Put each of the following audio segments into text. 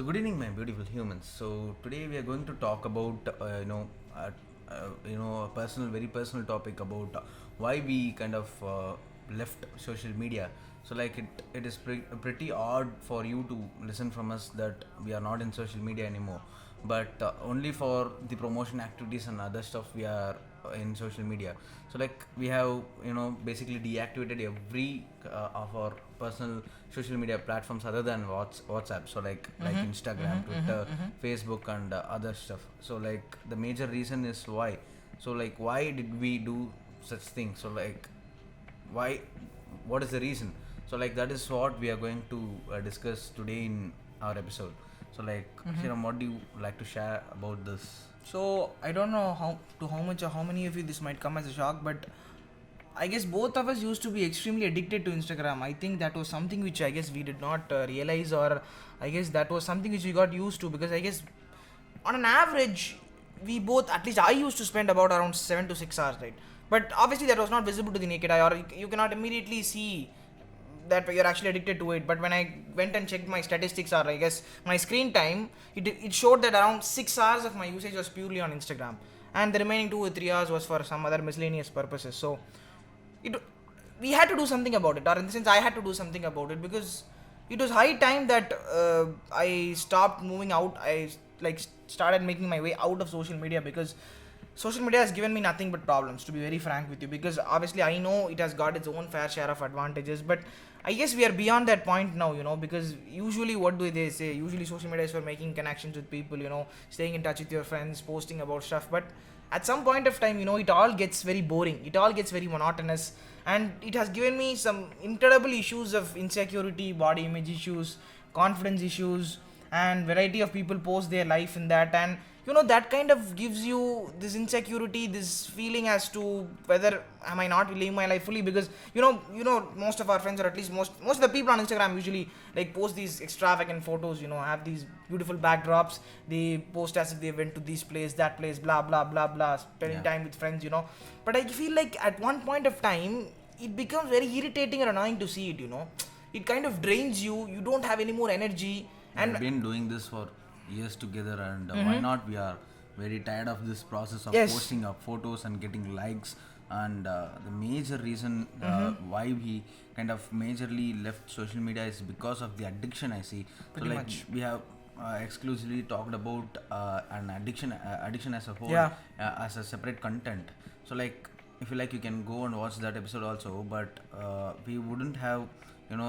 Good evening, my beautiful humans. So, today we are going to talk about, a personal, very personal topic about why we kind of left social media. It is pretty odd for you to listen from us that we are not in social media anymore, but only for the promotion activities and other stuff we are in social media. We have basically deactivated every of our personal social media platforms other than WhatsApp. Like Instagram, Twitter, Facebook, and other stuff. The major reason is why. Why did we do such things? Why? What is the reason? That is what we are going to discuss today in our episode. Hiram, what do you like to share about this? So I don't know how much or how many of you this might come as a shock, but I guess both of us used to be extremely addicted to Instagram. I think that was something which I guess we did not realize, or I guess that was something which we got used to, because I guess on an average we both, at least I used to spend about around 7 to 6 hours, right? But obviously that was not visible to the naked eye, or you cannot immediately see that you're actually addicted to it. But when I went and checked my statistics, or I guess my screen time, it showed that around 6 hours of my usage was purely on Instagram, and the remaining 2 or 3 hours was for some other miscellaneous purposes. So it we had to do something about it, or in the sense I had to do something about it, because it was high time that I stopped moving out. I started making my way out of social media, because social media has given me nothing but problems, to be very frank with you, because obviously I know it has got its own fair share of advantages, but I guess we are beyond that point now, because usually what do they say? Usually social media is for making connections with people, staying in touch with your friends, posting about stuff. But at some point of time, it all gets very boring, it all gets very monotonous, and it has given me some incredible issues of insecurity, body image issues, confidence issues, and variety of people post their life in that. And that kind of gives you this insecurity, this feeling as to whether am I not living my life fully, because most of our friends, or at least most of the people on Instagram usually like post these extravagant photos, have these beautiful backdrops, they post as if they went to this place, that place, blah blah blah blah, spending time with friends. But I feel like at one point of time it becomes very irritating and annoying to see it. It kind of drains you, you don't have any more energy. We've And been doing this for years together, and why not? We are very tired of this process of yes. posting our photos and getting likes. And the major reason why we kind of majorly left social media is because of the addiction, I see. Pretty much. We have exclusively talked about an addiction as a whole, Yeah. as a separate content. If you like, you can go and watch that episode also. But we wouldn't have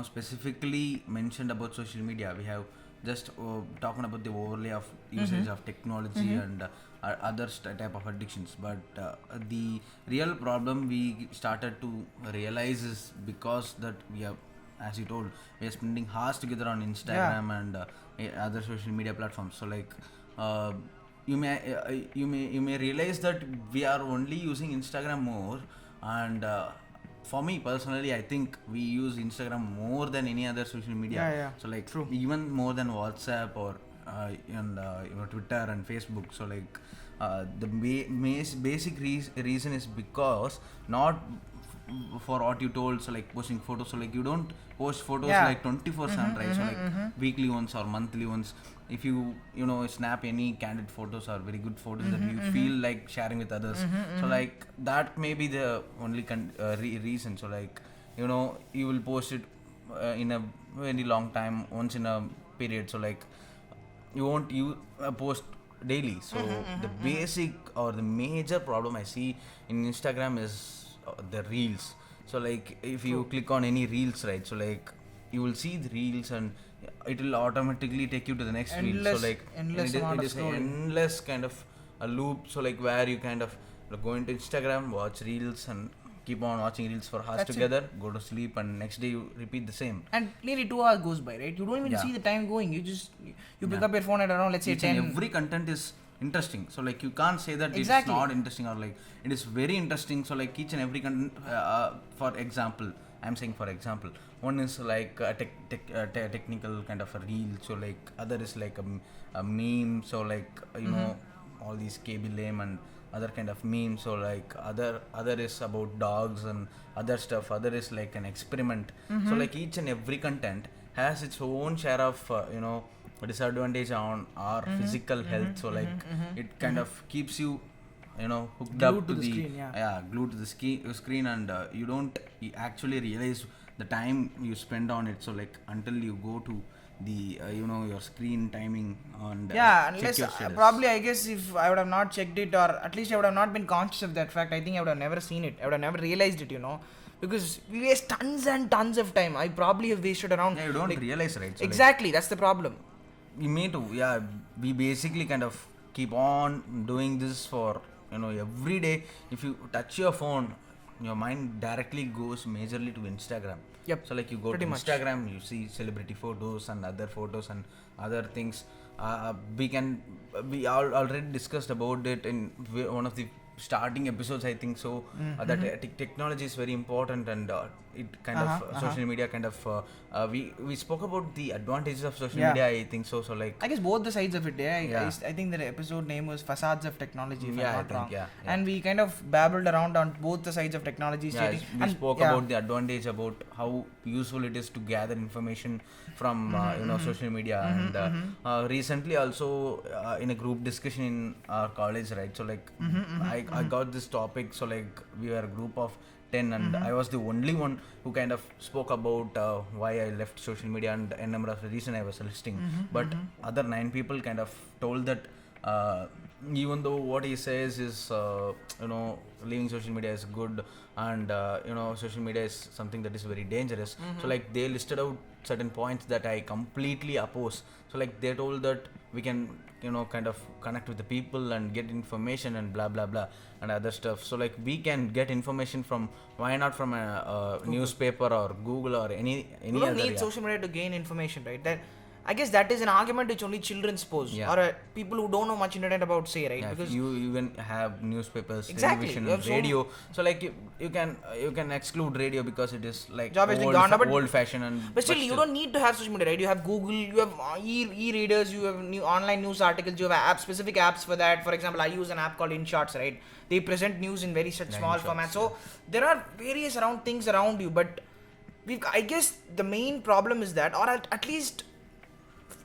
specifically mentioned about social media. We have just talking about the overlay of usage of technology and other type of addictions. But the real problem we started to realize is because that we have, as you told, we are spending hours together on Instagram and other social media platforms. Uh, you may realize that we are only using Instagram more, and for me personally, I think we use Instagram more than any other social media. True. Even more than WhatsApp or Twitter and Facebook. The basic reason is because not for what you told. Posting photos. You don't post photos 24/7, right? Weekly ones or monthly ones. If you snap any candid photos or very good photos that you feel like sharing with others, that may be the only reason. You will post it in a very long time, once in a period. You won't post daily. The basic or the major problem I see in Instagram is the reels. If you click on any reels, right, you will see the reels, and it will automatically take you to the next reel. Endless amount It of is an scrolling. endless kind of a loop. Where you kind of go into Instagram, watch reels, and keep on watching reels for hours That's it. together, go to sleep, and next day you repeat the same. And nearly 2 hours goes by, right? You don't even Yeah. see the time going. You pick Yeah. up your phone at around, let's say, Each 10. and every content is interesting. You can't say that Exactly. it's not interesting, or it is very interesting. Each and every content, for example, I'm saying for example, one is like a technical kind of a reel. Other is like a meme. All these KB lame and other kind of memes. Other is about dogs and other stuff. Other is like an experiment. Each and every content has its own share of a disadvantage on our physical health. So like it kind of keeps you hooked Glued up to the screen, yeah. glued to the screen, and you don't actually realize the time you spend on it. So like until you go to the your screen timing and Yeah, check unless your status. probably I guess if I would have not checked it, or at least I would have not been conscious of that fact, I think I would have never seen it. I would have never realized it, because we waste tons and tons of time. I probably have wasted around. Yeah, you don't like, realize, right? So exactly, that's the problem. me too. Yeah, we basically kind of keep on doing this for every day. If you touch your phone, your mind directly goes majorly to Instagram. Yep, So like you go pretty to much. Instagram, you see celebrity photos and other photos and other things. We already discussed about it in one of the starting episodes, I think so. That technology is very important, and it kind of social media kind of we spoke about the advantages of social Yeah. media, I think so. So like I guess both the sides of it. Yeah, Yeah. I think the episode name was Facades of Technology, if Yeah, I I'm not think, wrong. yeah. And we kind of babbled around on both the sides of technology. yeah, stating, we and spoke yeah, about the advantage about how useful it is to gather information from social media, and recently also in a group discussion in our college, right? So like I got this topic. So like we were a group of 10, and I was the only one who kind of spoke about why I left social media and a number of reasons I was listing. But other 9 people kind of told that even though what he says is leaving social media is good, and social media is something that is very dangerous. So like they listed out certain points that I completely oppose. So like they told that we can kind of connect with the people and get information and blah blah blah and other stuff. So like we can get information from, why not from a newspaper or Google or any you don't other, need social media to gain information, right? That I guess that is an argument which only children pose, Yeah. or people who don't know much internet about say, right? Yeah, because you even have newspapers, Exactly, television, you have so radio. So like you can exclude radio because it is like It's obviously gone now, but- old fashioned, and But still, you don't need to have social media, right? You have Google, you have e-readers, you have new online news articles, you have specific apps for that. For example, I use an app called InShots, right? They present news in very such Yeah, small InShots, format. So there are various things around you, but I guess the main problem is that, or at least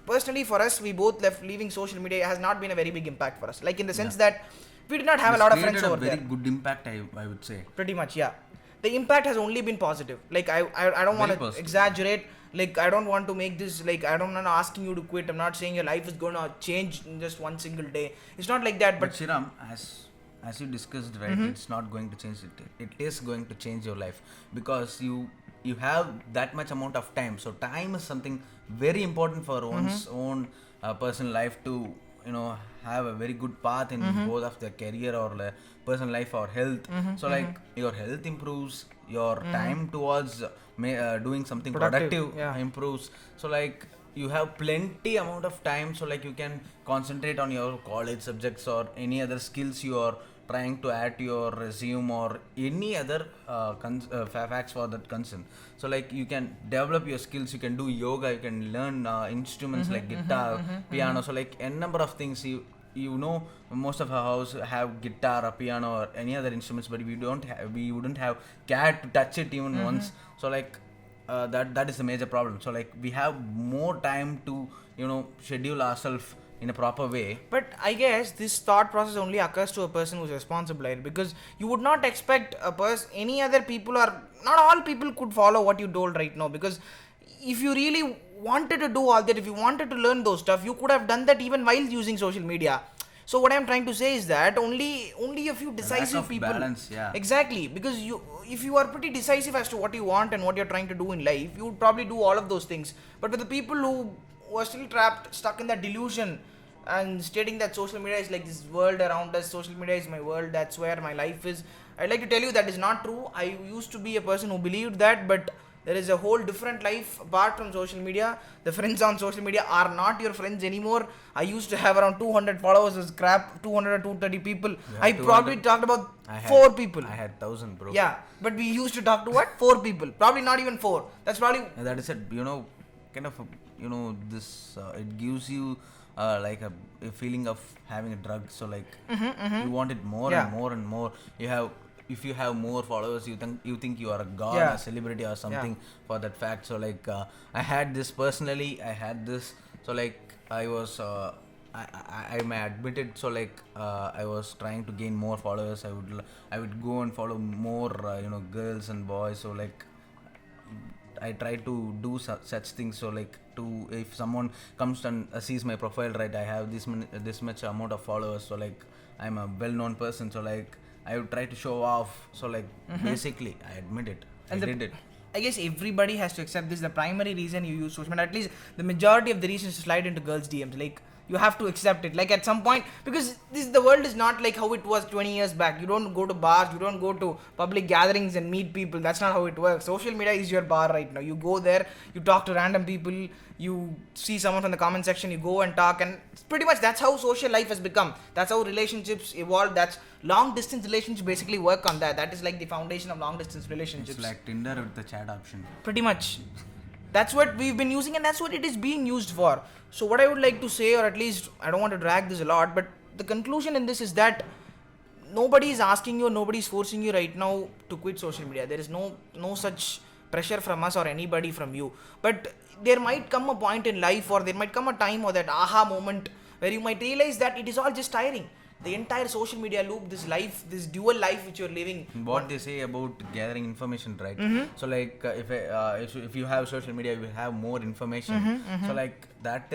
personally for us, we both leaving social media has not been a very big impact for us. Like in the sense that we did not have a lot of friends over very there. good impact, I would say. Pretty much, yeah. The impact has only been positive. Like I don't want Very to positive. exaggerate. Like I don't want to make this like I'm not asking you to quit. I'm not saying your life is gonna change in just one single day. It's not like that. But But Shiram, as you discussed, right, it's not going to change it. It is going to change your life because you have that much amount of time. So time is something very important for one's own personal life to have a very good path in both of their career or personal life or health. So like your health improves, your time towards doing something productive yeah. improves. So like you have plenty amount of time, so like you can concentrate on your college subjects or any other skills you are trying to add to your resume or any other facts for that concern. So like you can develop your skills, you can do yoga, you can learn instruments like guitar, piano. So like a number of things. Most of our house have guitar or piano or any other instruments, but we wouldn't have cared to touch it even once. So like that is the major problem. So like we have more time to schedule ourselves in a proper way. But I guess this thought process only occurs to a person who's responsible, right? Because you would not expect any other people, or not all people could follow what you told right now. Because if you really wanted to do all that, if you wanted to learn those stuff, you could have done that even while using social media. So what I'm trying to say is that only a few decisive of people. balance, yeah. Exactly, because if you are pretty decisive as to what you want and what you're trying to do in life, you would probably do all of those things. But for the people who are still stuck in that delusion and stating that social media is like this world around us, social media is my world, that's where my life is, I'd like to tell you that is not true. I used to be a person who believed that, but there is a whole different life apart from social media. The friends on social media are not your friends anymore. I used to have around 200 followers as crap, 200 or 230 people. I probably talked about 4 people. I had 1,000, bro. Yeah, but we used to talk to what? 4 people. Probably not even 4. That's probably... And that is it, kind of, this, it gives you like a feeling of having a drug. So like you want it more Yeah. and more and more. If you have more followers, you think you are a god, Yeah. a celebrity or something for that fact. So like I had this So like I was I may admit it. So like I was trying to gain more followers. I would go and follow more girls and boys. So like I try to do such things. So like to if someone comes and sees my profile, right, I have this much amount of followers. So like I'm a well-known person. So like I would try to show off. So like basically, I admit it. I did it. I guess everybody has to accept this. The primary reason you use social media, at least the majority of the reasons to slide into girls' DMs, like you have to accept it. Like at some point, because the world is not like how it was 20 years back. You don't go to bars, you don't go to public gatherings and meet people. That's not how it works. Social media is your bar right now. You go there, you talk to random people, you see someone from the comment section, you go and talk, and pretty much that's how social life has become. That's how relationships evolve. That's long distance relationships basically work on that. That is like the foundation of long distance relationships. It's like Tinder with the chat option. Pretty much. That's what we've been using, and that's what it is being used for. So what I would like to say, or at least I don't want to drag this a lot, but the conclusion in this is that nobody is asking you, nobody is forcing you right now to quit social media. There is no such pressure from us or anybody from you. But there might come a point in life, or there might come a time, or that aha moment where you might realize that it is all just tiring. The entire social media loop, this life, this dual life which you're living. What they say about gathering information, right? So like if you have social media, you will have more information. So like that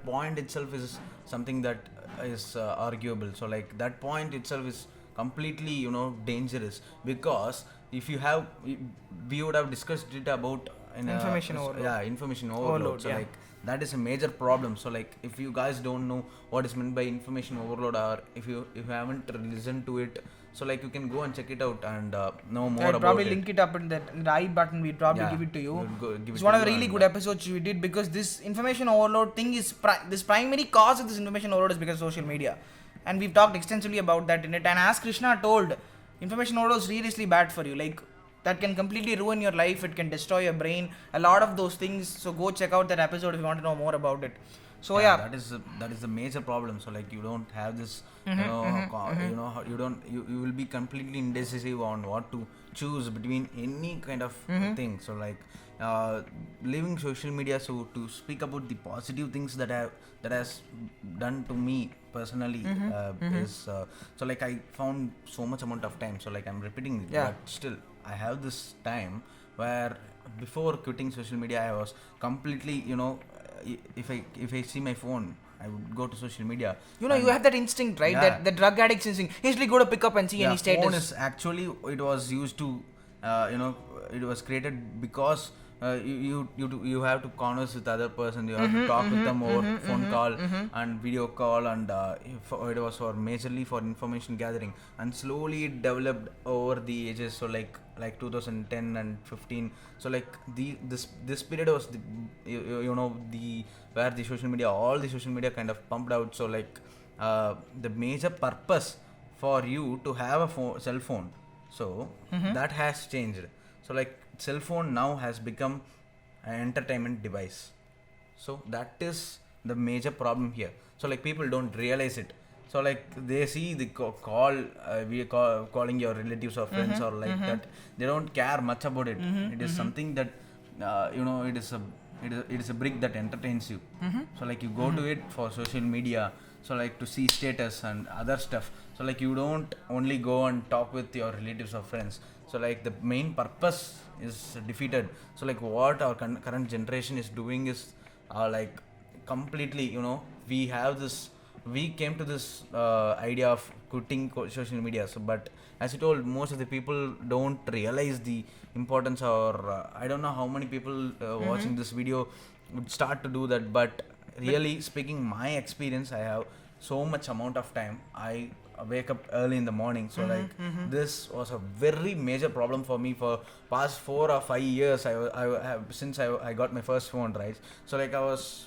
point itself is something that is arguable. So like that point itself is completely dangerous, because if you have, we would have discussed it about Information overload. Yeah, information overload. So yeah. like that is a major problem. So like if you guys don't know what is meant by information overload, or if you haven't listened to it, so like you can go and check it out and know more I'd about probably it. link it up in the right button. We'd probably Yeah, give it to you. give It's it one to of the you really and, good episodes we did, because this information overload thing is this primary cause of this information overload is because of social media, and we've talked extensively about that in it. And as Krishna told, information overload is seriously bad for you. Like that can completely ruin your life. It can destroy your brain. A lot of those things. So go check out that episode if you want to know more about it. So yeah. that is the major problem. So like you don't have this you will be completely indecisive on what to choose between any kind of thing. So like leaving social media, so to speak about the positive things that has done to me personally, is so like I found so much amount of time. So like I'm repeating it, but still I have this time where before quitting social media I was completely if I see my phone, I would go to social media. You have that instinct, right? Yeah. That the drug addict's instinct. Usually go to pick up and see any status. Phone is actually, it was used to it was created because you have to converse with other person. You have to talk with them over phone call and video call, and it was for majorly for information gathering, and slowly it developed over the ages. So like 2010 and 15. So like this period was the where the social media, all the social media kind of pumped out. So like the major purpose for you to have a cell phone, so that has changed. So like cell phone now has become an entertainment device. So that is the major problem here. So like people don't realize it. So like they see the calling your relatives or friends or like that. They don't care much about it. It is something that it is a brick that entertains you. So like you go to it for social media. So like to see status and other stuff. So like you don't only go and talk with your relatives or friends. So like the main purpose is defeated. So like what our current generation is doing is like completely we came to this idea of quitting social media. So but as you told, most of the people don't realize the importance, or I don't know how many people watching this video would start to do that. But really speaking, my experience, I have so much amount of time. I wake up early in the morning. So like this was a very major problem for me for past 4 or 5 years. I have since I got my first phone, right? So like I was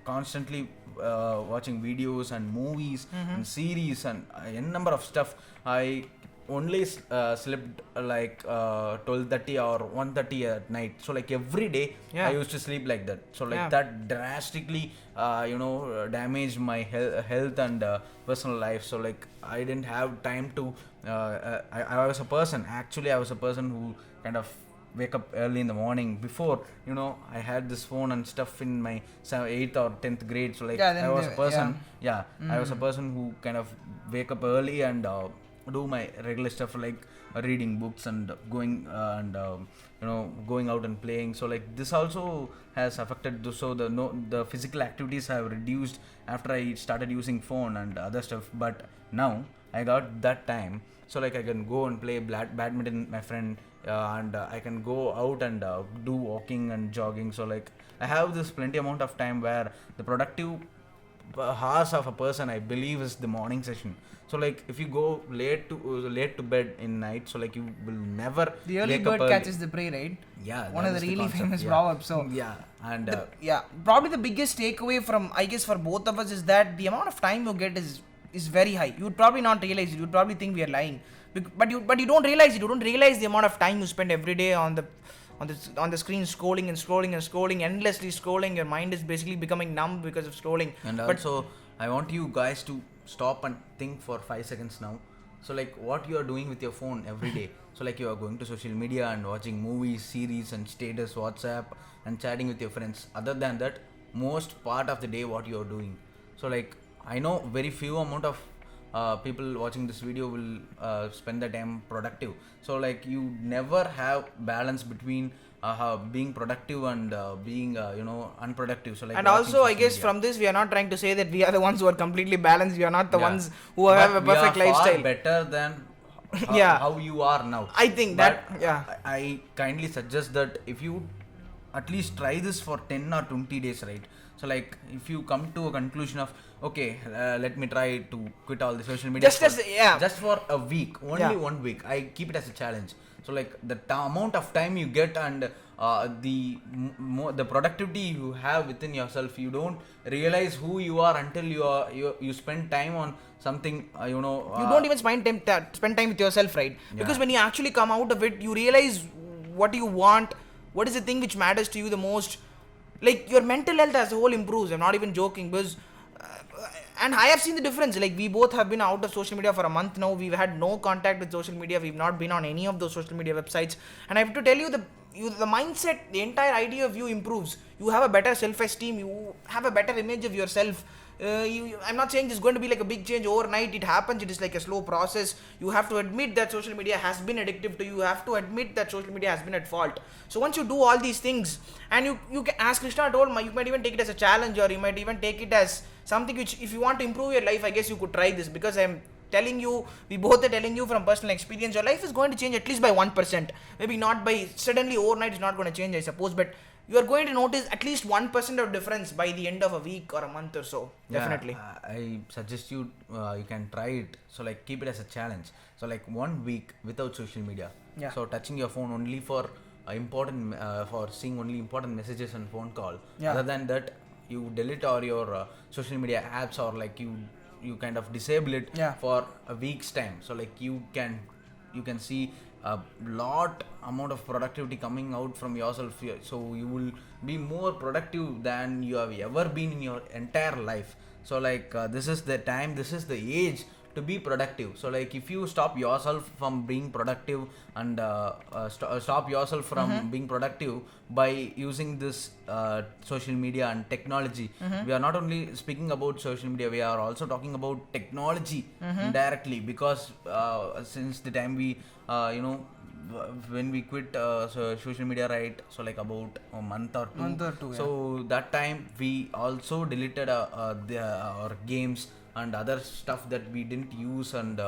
constantly watching videos and movies and series and a number of stuff. I only slept like 12:30 or 1:30 at night. So like every day I used to sleep like that. So like that drastically damaged my health and personal life. So like I didn't have time to I was a person who kind of wake up early in the morning. Before, I had this phone and stuff in my 8th or 10th grade. So like Yeah, then I was a the- person, yeah. I was a person who kind of wake up early and do my regular stuff like reading books and going and going out and playing. So like this also has affected so the physical activities have reduced after I started using phone and other stuff. But now I got that time, so like I can go and play badminton with my friend, and I can go out and do walking and jogging. So like I have this plenty amount of time where the productive hours of a person, I believe, is the morning session. So like if you go late to bed in night, so like you will never The early wake up bird early. catches the prey, right? Yeah, One that of the is really concept, famous yeah. proverbs. So Yeah, and yeah, probably the biggest takeaway from, I guess, for both of us is that the amount of time you get is very high. You would probably not realize it. You'd probably think we are lying, but you don't realize it. You don't realize the amount of time you spend every day on the screen scrolling and scrolling and scrolling, endlessly scrolling. Your mind is basically becoming numb because of scrolling. And But also, I want you guys to stop and think for 5 seconds now. So, like, what you are doing with your phone every day. So, like, you are going to social media and watching movies, series, and status, WhatsApp, and chatting with your friends. Other than that, most part of the day, what you are doing. So, like, I know very few amount of people watching this video will spend the time productive. So, like, you never have balance between being productive and being unproductive. So like and watching also, I social guess media. from this, we are not trying to say that we are the ones who are completely balanced. We are not the Yeah. ones who have a But we perfect are far lifestyle. better than Yeah. how you are now. I think But that, yeah. I kindly suggest that if you at least try this for 10 or 20 days, right? So like if you come to a conclusion of okay, let me try to quit all the social media just for a week, only Yeah. 1 week. I keep it as a challenge. So like the amount of time you get and the productivity you have within yourself, you don't realize who you are until you spend time on something. You don't even spend time with yourself, right? Because Yeah. when you actually come out of it, you realize what you want, what is the thing which matters to you the most. Like your mental health as a whole improves. I'm not even joking, because and I have seen the difference. Like we both have been out of social media for a month now. We've had no contact with social media. We've not been on any of those social media websites. And I have to tell you, the mindset, the entire idea of you improves. You have a better self-esteem. You have a better image of yourself. I'm not saying this is going to be like a big change overnight. It happens. It is like a slow process. You have to admit that social media has been addictive to you. You have to admit that social media has been at fault. So once you do all these things, and you can, as Krishna told, you might even take it as a challenge, or you might even take it as something which, if you want to improve your life, I guess you could try this, because I'm telling you, we both are telling you from personal experience, your life is going to change at least by 1%. Maybe not by suddenly overnight, it's not going to change, I suppose, but you are going to notice at least 1% of difference by the end of a week or a month or so. Definitely. I suggest you can try it. So like keep it as a challenge. So like 1 week without social media. Yeah. So touching your phone only for important for seeing only important messages and phone call. Yeah. Other than that, you delete all your social media apps, or like you kind of disable it Yeah. for a week's time. So like you can see a lot amount of productivity coming out from yourself. So you will be more productive than you have ever been in your entire life. So like this is the time, this is the age to be productive. So like if you stop yourself from being productive and stop yourself from being productive by using this social media and technology, we are not only speaking about social media, we are also talking about technology indirectly, because since the time we when we quit social media, right? So like about a month or two. So that time we also deleted our games and other stuff that we didn't use, and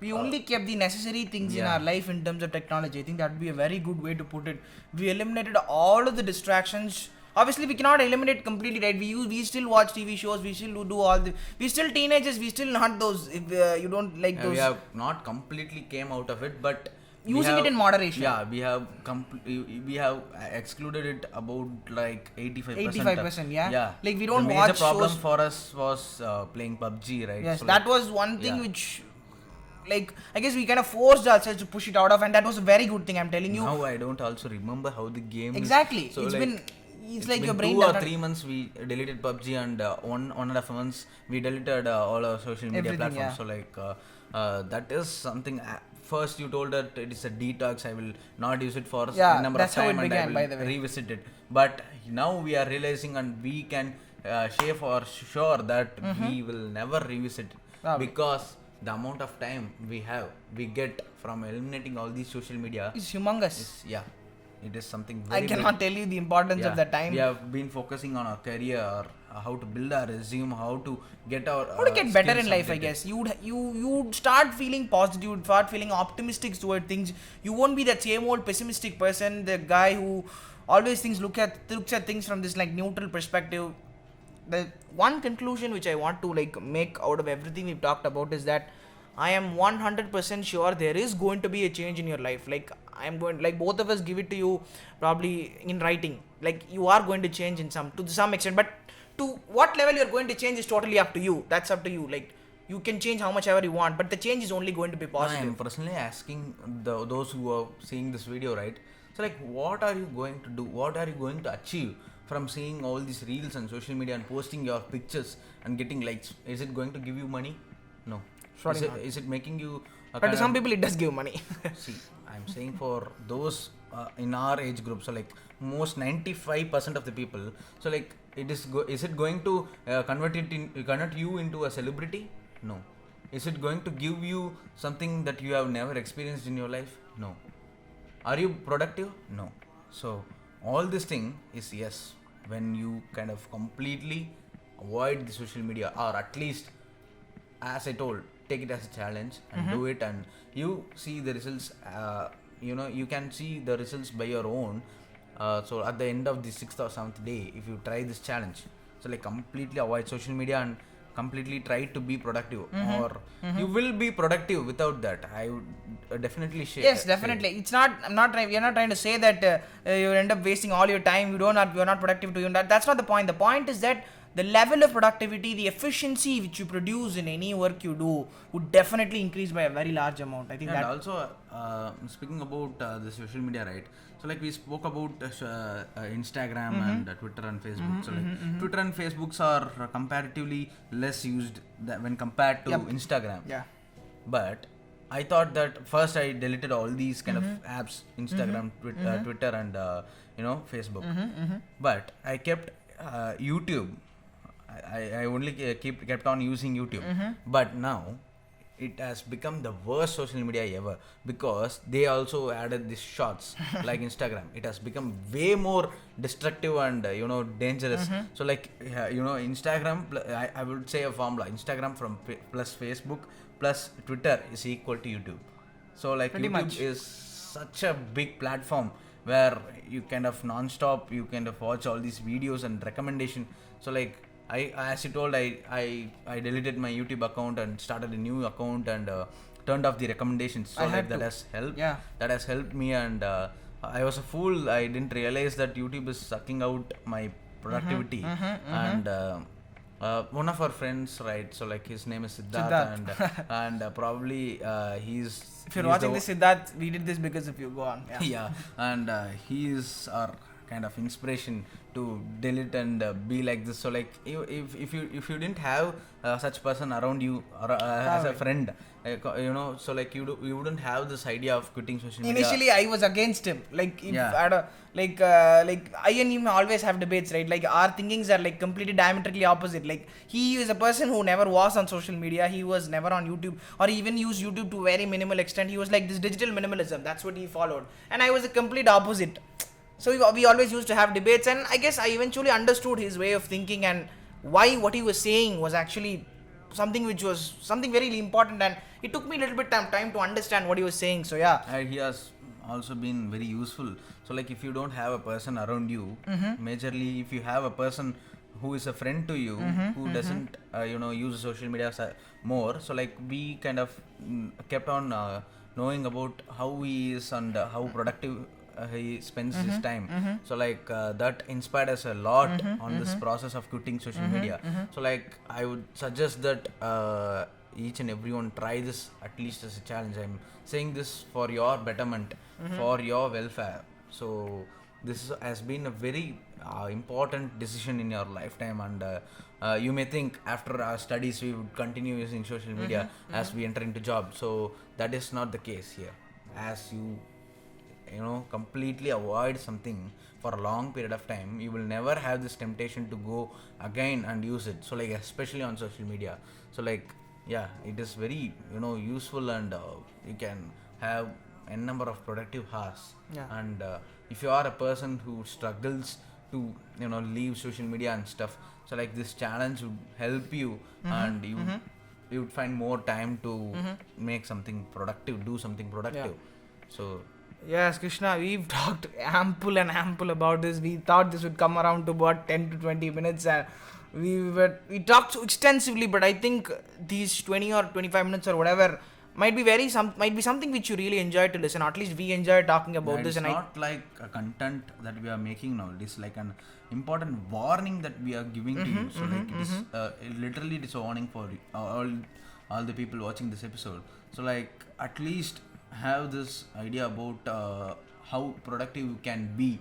we only kept the necessary things in our life in terms of technology. I think that would be a very good way to put it. We eliminated all of the distractions. Obviously, we cannot eliminate completely, right? We still watch TV shows. We still do all the. We still teenagers. We still not those. If you don't like those. We have not completely came out of it, but using it in moderation. Yeah, we have excluded it about like 85%. 85%, yeah. Like we don't the watch major problem shows. for us was playing PUBG, right? Yes, so that was one thing which, like, I guess we kind of forced ourselves to push it out of, and that was a very good thing. I'm telling you. Now I don't also remember how the game exactly. is. So It's like your brain. 2 or 3 months we deleted PUBG, and 1.5 months we deleted all our social media Everything, platforms. yeah. So like that is something first you told that it is a detox, I will not use it for Yeah, a number that's of how time it and I began, will by the way. revisit it. But now we are realizing and we can say for sure that we will never revisit it, Probably. because the amount of time we get from eliminating all these social media It's humongous. is, yeah, it is something I very cannot big. tell you the importance of Yeah, that time. we have been focusing on our career, how to build our resume, how to get our How to get better in skills life, I updated. guess. You'd start feeling positive, you'd start feeling optimistic toward things. You won't be that same old pessimistic person, the guy who always looks at things from this like neutral perspective. The one conclusion which I want to like make out of everything we've talked about is that I am 100% sure there is going to be a change in your life. Like I am going, like both of us give it to you probably in writing. Like you are going to change in to some extent, but to what level you're going to change is totally up to you. That's up to you. Like you can change how much ever you want, but the change is only going to be I am positive. personally asking those who are seeing this video, right? So like, what are you going to do? What are you going to achieve from seeing all these reels on social media and posting your pictures and getting likes? Is it going to give you money? No. Surely Is not. it making you a But to kind some of- people, it does give money. See, I'm saying for those in our age group, so like most 95% of the people, so like is it going to convert you into a celebrity? No. Is it going to give you something that you have never experienced in your life? No. Are you productive? No. So all this thing is yes, when you kind of completely avoid the social media, or at least, as I told, take it as a challenge and do it, and you see the results. You can see the results by your own. So at the end of the 6th or 7th day, if you try this challenge, so like completely avoid social media and completely try to be productive, or you will be productive without that. I would definitely share. Yes, definitely. It's not. I'm not trying. We are not trying to say that you end up wasting all your time. You're not productive to you. That's not the point. The point is that the level of productivity, the efficiency which you produce in any work you do, would definitely increase by a very large amount. I think And that. also, speaking about the social media, right? So like we spoke about Instagram and Twitter and Facebook. So like Twitter and Facebooks are comparatively less used when compared to Yep. Instagram. Yeah. But I thought that first I deleted all these kind of apps, Instagram, Twitter, and Facebook. But I kept YouTube. I only kept on using YouTube. But now it has become the worst social media ever, because they also added these shorts like Instagram. It has become way more destructive and dangerous. So like Instagram, I would say a formula: Instagram plus Facebook plus Twitter is equal to YouTube. So like Pretty YouTube much. is such a big platform where you kind of non-stop you kind of watch all these videos and recommendation. So like as you told, I deleted my YouTube account and started a new account and turned off the recommendations. So I like had that to. has helped. Yeah. That has helped me, and I was a fool. I didn't realize that YouTube is sucking out my productivity. And one of our friends, right? So like his name is Siddharth, and probably he's. If you're he's watching the this, Siddharth, we did this because of you. Go on. Yeah. yeah, and he is our kind of inspiration to delete and be like this. So like if you didn't have such person around you, or as a friend, so like you wouldn't have this idea of quitting social media. Initially, I was against him. Like, if Yeah. I don't, like I and him always have debates, right? Like, our thinkings are like completely diametrically opposite. Like, he is a person who never was on social media. He was never on YouTube, or he even used YouTube to very minimal extent. He was like this digital minimalism. That's what he followed, and I was a complete opposite. So we always used to have debates, and I guess I eventually understood his way of thinking and why what he was saying was actually something which was something very important, and it took me a little bit time to understand what he was saying. So yeah. And he has also been very useful. So like if you don't have a person around you, majorly if you have a person who is a friend to you, who doesn't use social media more, so like we kind of kept on knowing about how he is and how productive he spends his time. So like that inspired us a lot on this process of quitting social media. So like I would suggest that each and everyone try this at least as a challenge. I'm saying this for your betterment, for your welfare. So this has been a very important decision in your lifetime, and you may think after our studies we would continue using social media as we enter into job. So that is not the case here. As you completely avoid something for a long period of time, you will never have this temptation to go again and use it. So like especially on social media. So like yeah, it is very useful, and you can have a number of productive hours. Yeah. And if you are a person who struggles to leave social media and stuff, so like this challenge would help you, and you would find more time to make something productive, do something productive. So Yes, Krishna, we've talked ample and ample about this. We thought this would come around to about 10 to 20 minutes, and we talked so extensively. But I think these 20 or 25 minutes or whatever might be something which you really enjoy to listen. Or at least we enjoy talking about yeah, this. it's And not like a content that we are making now. It is like an important warning that we are giving to you. So like it is literally it is a warning for all the people watching this episode. So like at least have this idea about how productive you can be.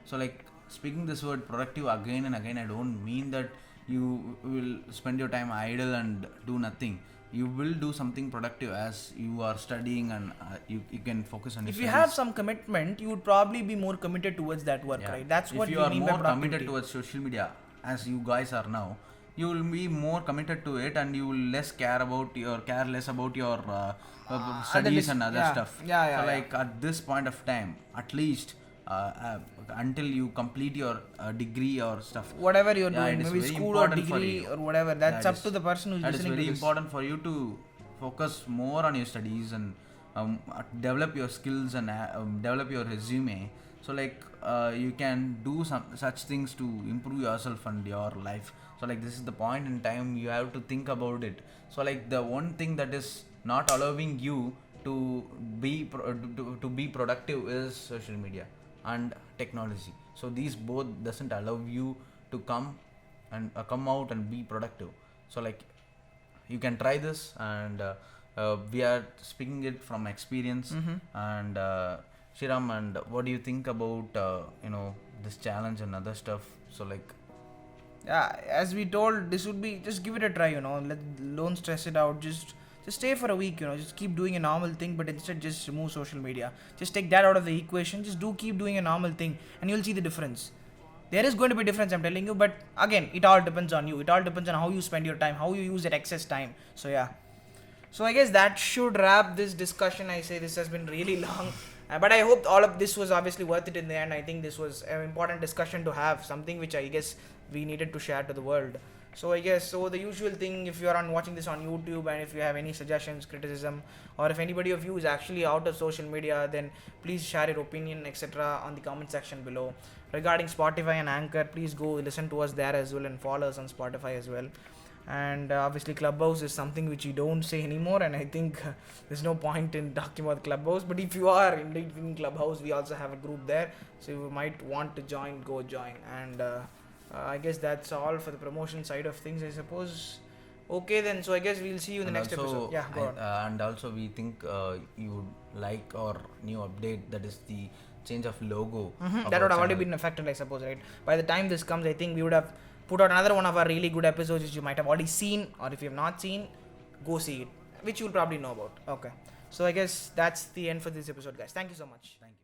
So like speaking this word productive again and again, I don't mean that you will spend your time idle and do nothing. You will do something productive as you are studying, and you can focus on your if you studies. have some commitment, you would probably be more committed towards that work, Yeah. right? That's what if you we are mean by more committed productivity. towards social media as you guys are now, you will be more committed to it, and you will care less about your studies and other yeah. stuff. Yeah, So yeah. like at this point of time, at least until you complete your degree or stuff, Whatever you're yeah, doing, it is maybe very school or important for degree you. or whatever, that's That up is- to the person who's that is listening very to this. important for you to focus more on your studies, and develop your skills, and develop your resume. So like you can do some such things to improve yourself and your life. So like this is the point in time you have to think about it. So like the one thing that is not allowing you to to be productive is social media and technology. So these both doesn't allow you to come out and be productive. So like you can try this, and we are speaking it from experience. And Shiram, and what do you think about this challenge and other stuff? So like Yeah, as we told, this would be just give it a try, don't stress it out. Just stay for a week, just keep doing a normal thing, but instead just remove social media. Just take that out of the equation. Just keep doing a normal thing, and you'll see the difference. There is going to be difference, I'm telling you, but again, it all depends on you. It all depends on how you spend your time, how you use that excess time. So yeah. So I guess that should wrap this discussion. I say this has been really long, but I hope all of this was obviously worth it in the end. I think this was an important discussion to have, something which I guess we needed to share to the world. So I guess the usual thing, if you are watching this on YouTube, and if you have any suggestions, criticism, or if anybody of you is actually out of social media, then please share your opinion, etc. on the comment section below. Regarding Spotify and Anchor, please go listen to us there as well, and follow us on Spotify as well. And obviously Clubhouse is something which you don't say anymore, and I think there's no point in talking about Clubhouse. But if you are indeed in Clubhouse, we also have a group there, so you might want to join, go join. And I guess that's all for the promotion side of things, I suppose. Okay then, so I guess we'll see you in the and next also, episode. Yeah, go on. and also we think you would like our new update, that is the change of logo. Of That our would have already channel. been affected, I suppose, right? By the time this comes, I think we would have put out another one of our really good episodes, which you might have already seen, or if you have not seen, go see it, which you'll probably know about. Okay, so I guess that's the end for this episode, guys. Thank you so much. Thank you.